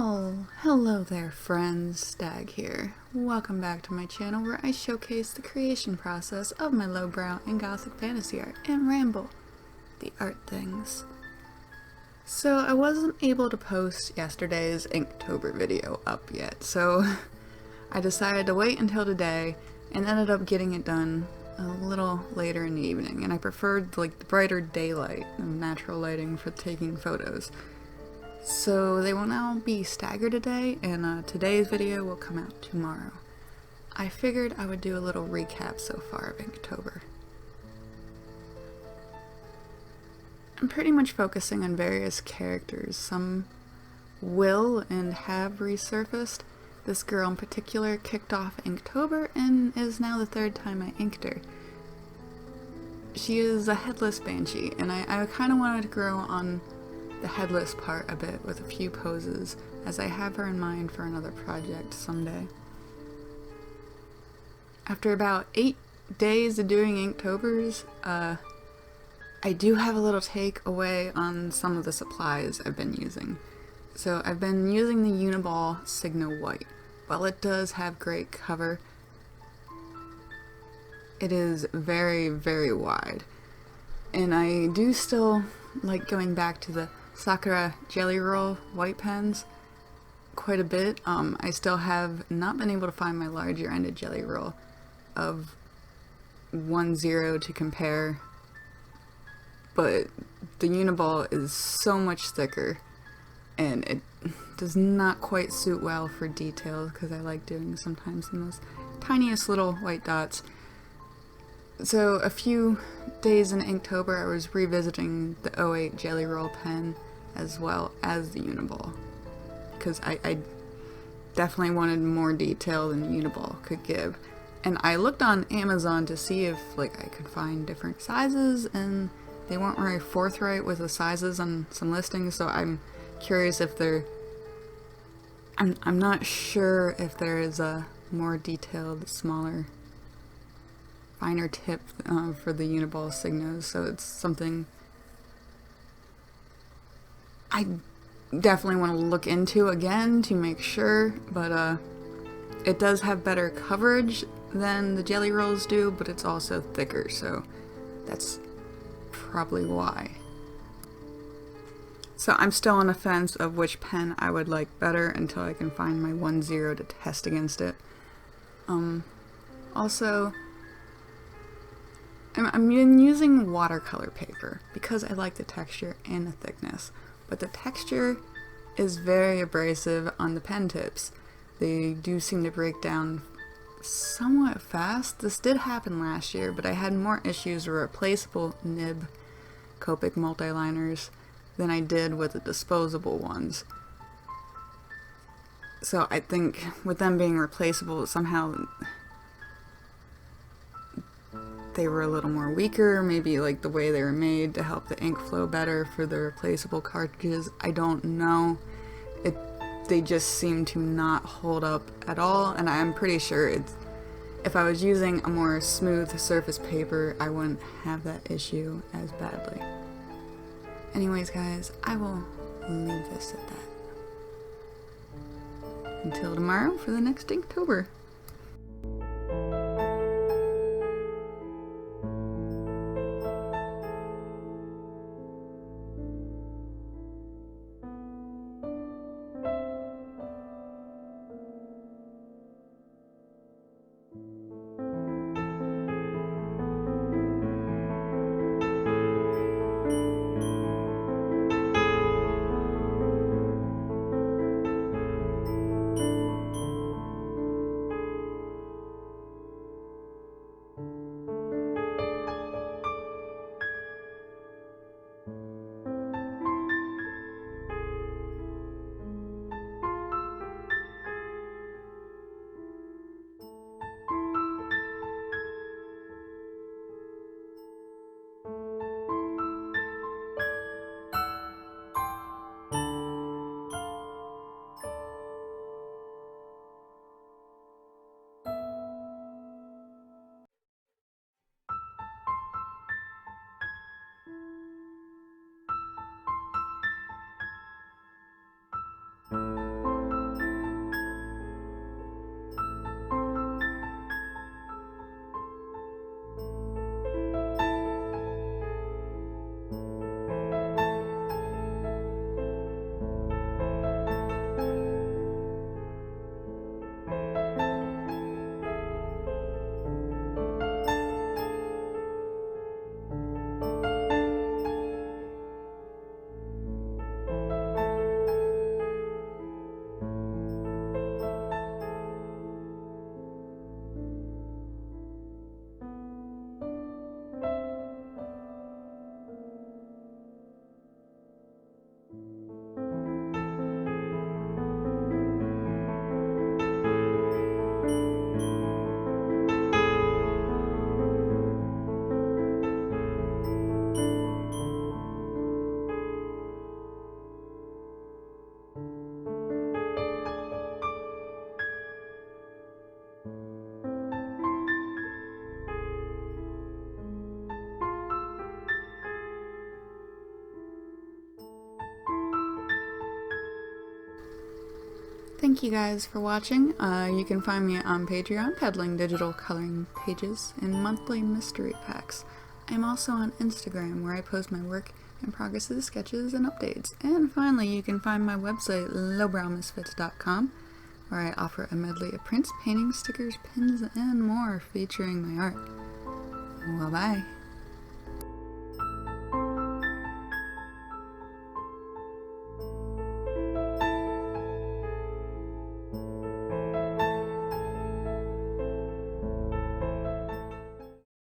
Well, hello there friends, Stag here. Welcome back to my channel where I showcase the creation process of my lowbrow and gothic fantasy art and ramble the art things. So I wasn't able to post yesterday's Inktober video up yet, so I decided to wait until today and ended up getting it done a little later in the evening, and I preferred the brighter daylight and natural lighting for taking photos. So they will now be staggered today, and today's video will come out tomorrow. I figured I would do a little recap so far of Inktober. I'm pretty much focusing on various characters. Some will and have resurfaced. This girl in particular kicked off Inktober and is now the third time I inked her. She is a headless Banshee, and I kind of wanted to grow on the headless part a bit with a few poses, as I have her in mind for another project someday. After about 8 days of doing Inktober's, I do have a little takeaway on some of the supplies I've been using. So I've been using the Uniball Signo White. While it does have great cover, it is very, very wide. And I do still like going back to the Sakura Jelly Roll white pens quite a bit. I still have not been able to find my larger ended Jelly Roll of 1-0 to compare, but the Uniball is so much thicker and it does not quite suit well for detail because I like doing sometimes the most tiniest little white dots. So a few days in Inktober I was revisiting the 08 Jelly Roll pen as well as the Uniball, because I definitely wanted more detail than Uniball could give. And I looked on Amazon to see if I could find different sizes, and they weren't very forthright with the sizes on some listings, so I'm curious if they're... I'm not sure if there is a more detailed, smaller, finer tip for the Uniball Signos, so it's something I definitely want to look into again to make sure, but it does have better coverage than the Jelly Rolls do, but it's also thicker, so that's probably why. So I'm still on the fence of which pen I would like better until I can find my 1-0 to test against it. Also, I'm using watercolor paper because I like the texture and the thickness, but the texture is very abrasive on the pen tips. They do seem to break down somewhat fast. This did happen last year, but I had more issues with replaceable nib Copic multiliners than I did with the disposable ones. So I think with them being replaceable, somehow they were a little more weaker, maybe the way they were made to help the ink flow better for the replaceable cartridges. I don't know. They just seem to not hold up at all, and I'm pretty sure if I was using a more smooth surface paper, I wouldn't have that issue as badly. Anyways guys, I will leave this at that. Until tomorrow for the next Inktober. Thank you guys for watching. You can find me on Patreon peddling digital coloring pages and monthly mystery packs. I'm also on Instagram where I post my work in progresses, sketches, and updates. And finally, you can find my website lowbrowmisfits.com where I offer a medley of prints, paintings, stickers, pins, and more featuring my art. Well, bye.